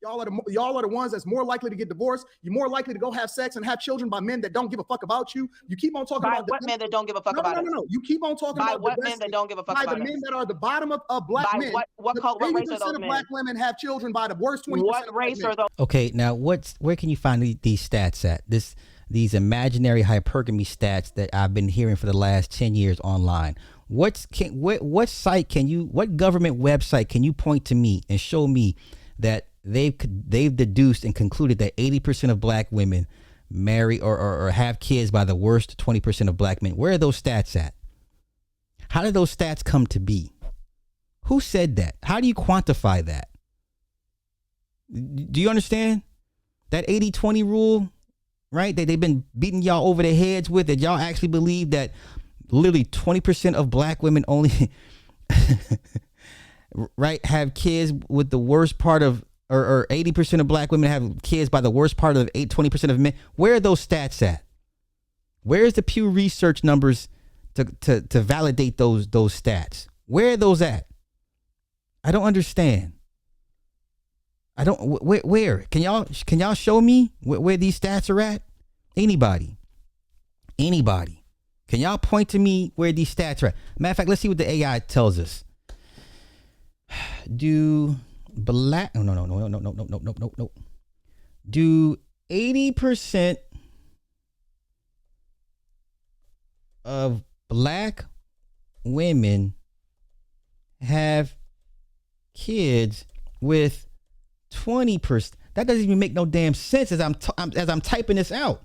Y'all are the ones that's more likely to get divorced. You're more likely to go have sex and have children by men that don't give a fuck about you. You keep on talking about what men that don't give a fuck about us? No. You keep on talking about what men that don't give a fuck about us? By the men that are the bottom of black men. What race are those men? Black women have children by the worst 20%. What race are those? Okay, now where can you find these stats at? These imaginary hypergamy stats that I've been hearing for the last 10 years online. What site can you, what government website can you point to me and show me that they've deduced and concluded that 80% of black women marry or have kids by the worst 20% of black men? Where are those stats at? How did those stats come to be? Who said that? How do you quantify that? Do you understand that 80-20 rule, right? That they've been beating y'all over the heads with, that y'all actually believe that literally 20% of black women only right, have kids with the worst part of, or 80% of black women have kids by the worst part of 20% of men. Where are those stats at? Where's the Pew Research numbers to validate those stats? Where are those at? I don't understand. Where can y'all show me where these stats are at? Anybody? Can y'all point to me where these stats are at? Matter of fact, let's see what the AI tells us. Do 80% of black women have kids with 20%? That doesn't even make no damn sense as I'm typing this out.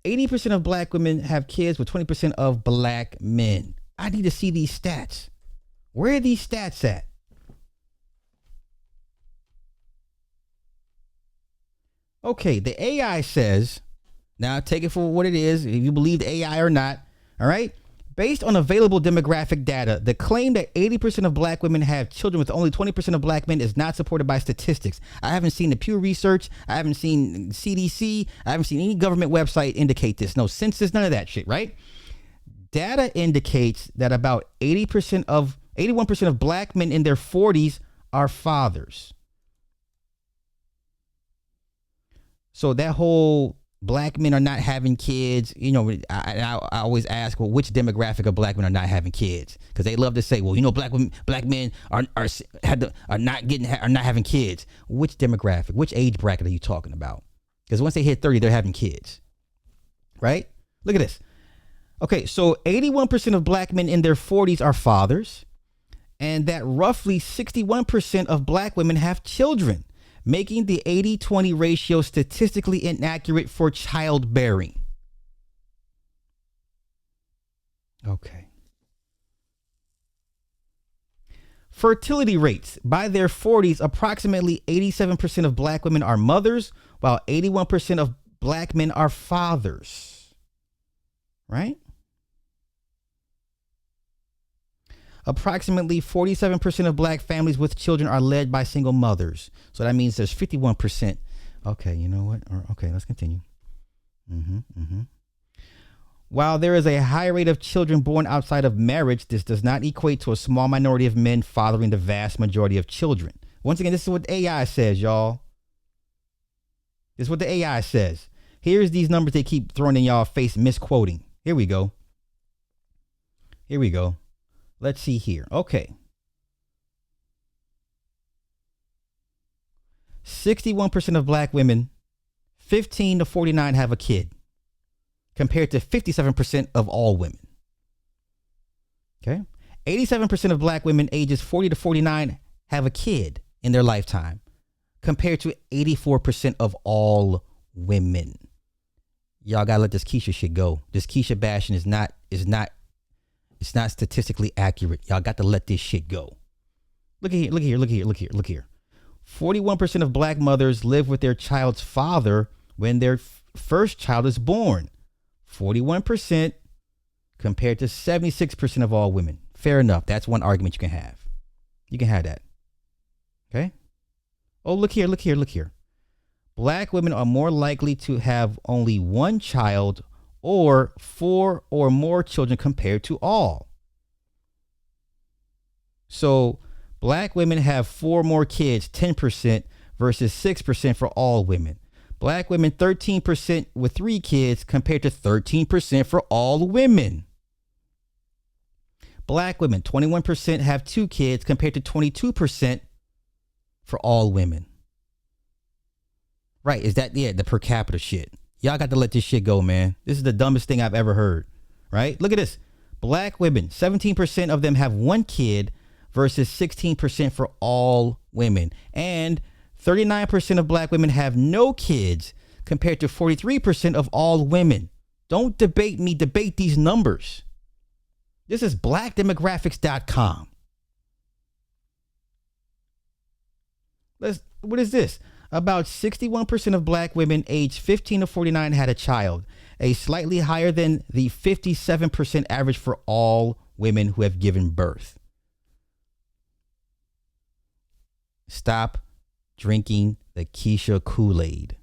80% of black women have kids with 20% of black men. I need to see these stats. Where are these stats at? Okay, the AI says, now take it for what it is, if you believe the AI or not, all right? Based on available demographic data, the claim that 80% of black women have children with only 20% of black men is not supported by statistics. I haven't seen the Pew Research. I haven't seen CDC. I haven't seen any government website indicate this. No census, none of that shit, right? Data indicates that about 81% of black men in their 40s are fathers. So that whole black men are not having kids, you know, I always ask, well, which demographic of black men are not having kids? Because they love to say, well, you know, black men are not having kids. Which demographic, which age bracket are you talking about? Because once they hit 30, they're having kids, right? Look at this. Okay, so 81% of black men in their 40s are fathers, and that roughly 61% of black women have children, making the 80-20 ratio statistically inaccurate for childbearing. Okay. Fertility rates. By their 40s, approximately 87% of black women are mothers, while 81% of black men are fathers. Right? Approximately 47% of black families with children are led by single mothers. So that means there's 51%. Okay, you know what? Okay, let's continue. While there is a high rate of children born outside of marriage, this does not equate to a small minority of men fathering the vast majority of children. Once again, this is what AI says, y'all. This is what the AI says. Here's these numbers they keep throwing in y'all face, misquoting. Here we go. Let's see here. Okay. 61% of black women, 15 to 49 have a kid, compared to 57% of all women. Okay. 87% of black women ages 40 to 49 have a kid in their lifetime, compared to 84% of all women. Y'all gotta let this Keisha shit go. This Keisha bashing is not statistically accurate. Y'all got to let this shit go. Look here. 41% of black mothers live with their child's father when their first child is born. 41% compared to 76% of all women. Fair enough. That's one argument you can have. You can have that. Okay? Oh, look here. Black women are more likely to have only one child or 4 or more children compared to all. So black women have 4 more kids, 10%, versus 6% for all women. Black women, 13% with 3 kids compared to 13% for all women. Black women, 21% have 2 kids compared to 22% for all women. Right, is that, the per capita shit. Y'all got to let this shit go, man. This is the dumbest thing I've ever heard, right? Look at this. Black women, 17% of them have 1 kid versus 16% for all women. And 39% of black women have no kids compared to 43% of all women. Don't debate me, debate these numbers. This is blackdemographics.com. What is this? About 61% of black women aged 15 to 49 had a child, a slightly higher than the 57% average for all women who have given birth. Stop drinking the Keisha Kool-Aid.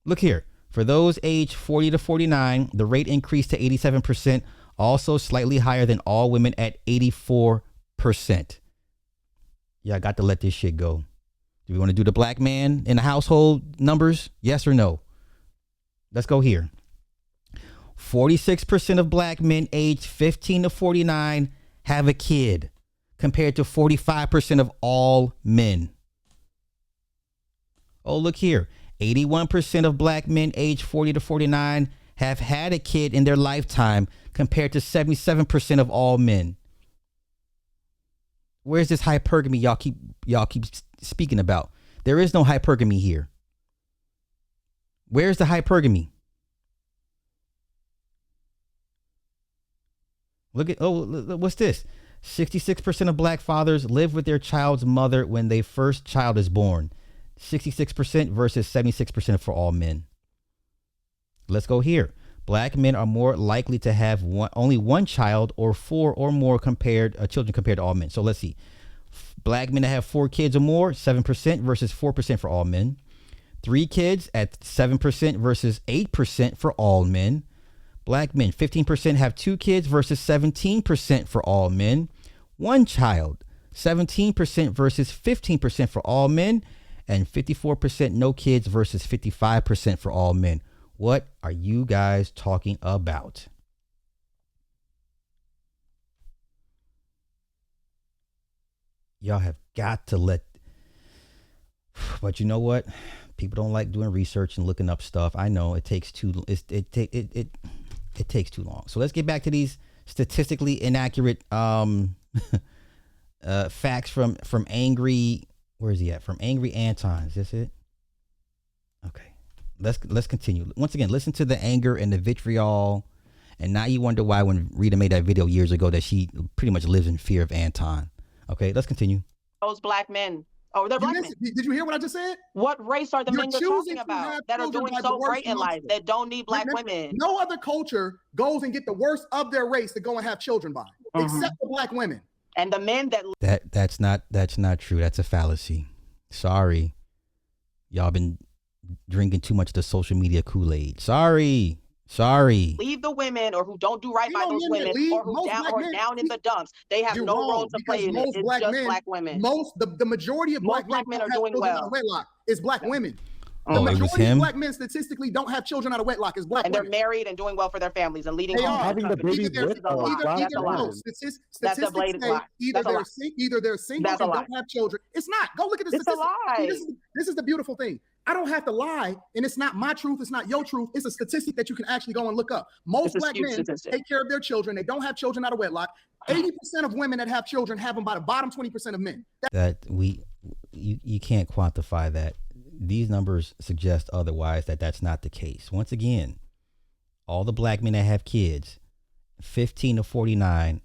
Look here. For those aged 40 to 49, the rate increased to 87%, also slightly higher than all women at 84%. Yeah, I got to let this shit go. Do we want to do the black man in the household numbers? Yes or no? Let's go here. 46% of black men aged 15 to 49 have a kid, compared to 45% of all men. Oh, look here. 81% of black men aged 40 to 49 have had a kid in their lifetime, compared to 77% of all men. Where's this hypergamy y'all keep speaking about? There is no hypergamy here. Where's the hypergamy? Look at, what's this? 66% of black fathers live with their child's mother when their first child is born. 66% versus 76% for all men. Let's go here. Black men are more likely to have only 1 child or 4 or more children compared to all men. So let's see. Black men that have 4 kids or more, 7% versus 4% for all men. 3 kids at 7% versus 8% for all men. Black men, 15% have 2 kids versus 17% for all men. 1 child, 17% versus 15% for all men. And 54% no kids versus 55% for all men. What are you guys talking about? Y'all have got to let, but you know what? People don't like doing research and looking up stuff. I know it takes it takes too long. So let's get back to these statistically inaccurate facts from angry. Where is he at? From Angry Anton. Is this it? Okay. Let's continue. Once again, listen to the anger and the vitriol. And now you wonder why when Rita made that video years ago that she pretty much lives in fear of Anton. Okay, let's continue. Those black men. Oh, they're black men. Did you hear what I just said? What race are the men you're talking about that are doing so great in life that don't need black women? No other culture goes and get the worst of their race to go and have children by, except for black women. And the men that's not true. That's a fallacy. Sorry. Y'all been drinking too much of the social media Kool-Aid. Sorry. Leave the women or who don't do right by those women or who down in the dumps. They have no role to play in it. It's just black women. The majority of black men are doing well. Wedlock is black women. The majority it was him? of black men statistically don't have children out of wedlock. Is black and women. They're married and doing well for their families and leading homes. Having the babies with That's a blatant lie. Either they're single and don't have children. It's not. Go look at the statistics. It's a lie. This is the beautiful thing. I don't have to lie, and it's not my truth. It's not your truth. It's a statistic that you can actually go and look up. Most black men take care of their children. They don't have children out of wedlock. 80% of women that have children have them by the bottom 20% of men. You can't quantify that. These numbers suggest otherwise, that's not the case. Once again, all the black men that have kids, 15 to 49,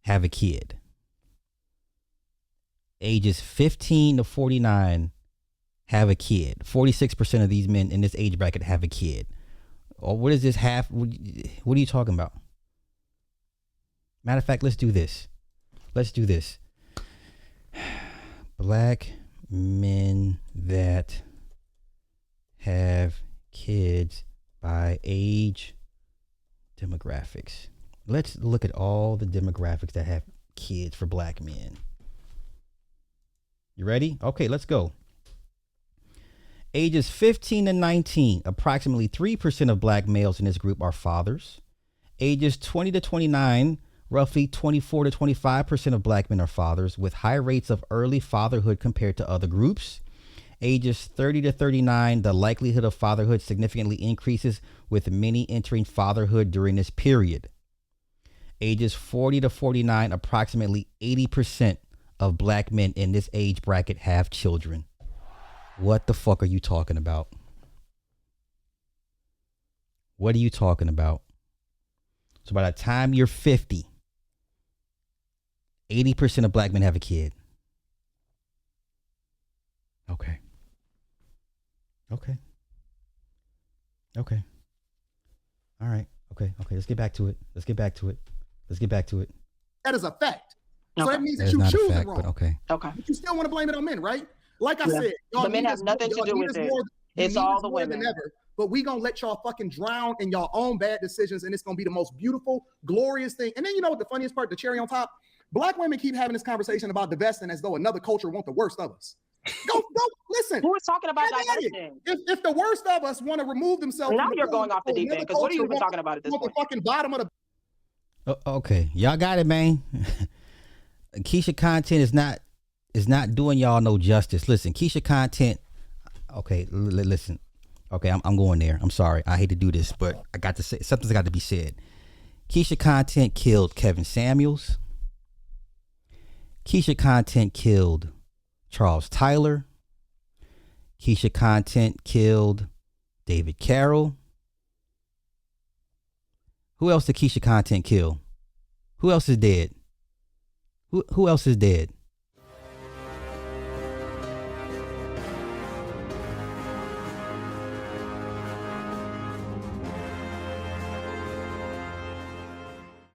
have a kid. Ages 15 to 49 have a kid. 46% of these men in this age bracket have a kid. Or what is this half? What are you talking about? Matter of fact, let's do this. Black men that have kids by age demographics. Let's look at all the demographics that have kids for black men. You ready? Okay, let's go. Ages 15 to 19, approximately 3% of black males in this group are fathers. Ages 20 to 29, roughly 24 to 25% of black men are fathers, with high rates of early fatherhood compared to other groups. Ages 30 to 39, the likelihood of fatherhood significantly increases, with many entering fatherhood during this period. Ages 40 to 49, approximately 80% of black men in this age bracket have children. What the fuck are you talking about? What are you talking about? So by the time you're 50, 80% of black men have a kid. Okay. Okay. Okay. All right. Okay. Okay. Let's get back to it. Let's get back to it. Let's get back to it. That is a fact. So that means that that you choose fact, it wrong. But okay. Okay. But you still want to blame it on men, right? Like I said, the men have nothing to do with it. It's all the women. Than ever, but we gonna let y'all fucking drown in your own bad decisions, and it's gonna be the most beautiful, glorious thing. And then you know what the funniest part, the cherry on top? Black women keep having this conversation about divesting as though another culture want the worst of us. Go, listen. Who is talking about divesting? If the worst of us want to remove themselves, now you're going off the deep end. Because what are you even talking about at this point? The fucking bottom of the. Okay, y'all got it, man. Keisha content is not doing y'all no justice. Listen, Keisha content. Okay, listen. Okay, I'm going there. I'm sorry. I hate to do this, but I got to say something's got to be said. Keisha content killed Kevin Samuels. Keisha content killed Charles Tyler. Keisha content killed David Carroll. Who else did Keisha content kill? Who else is dead? Who else is dead?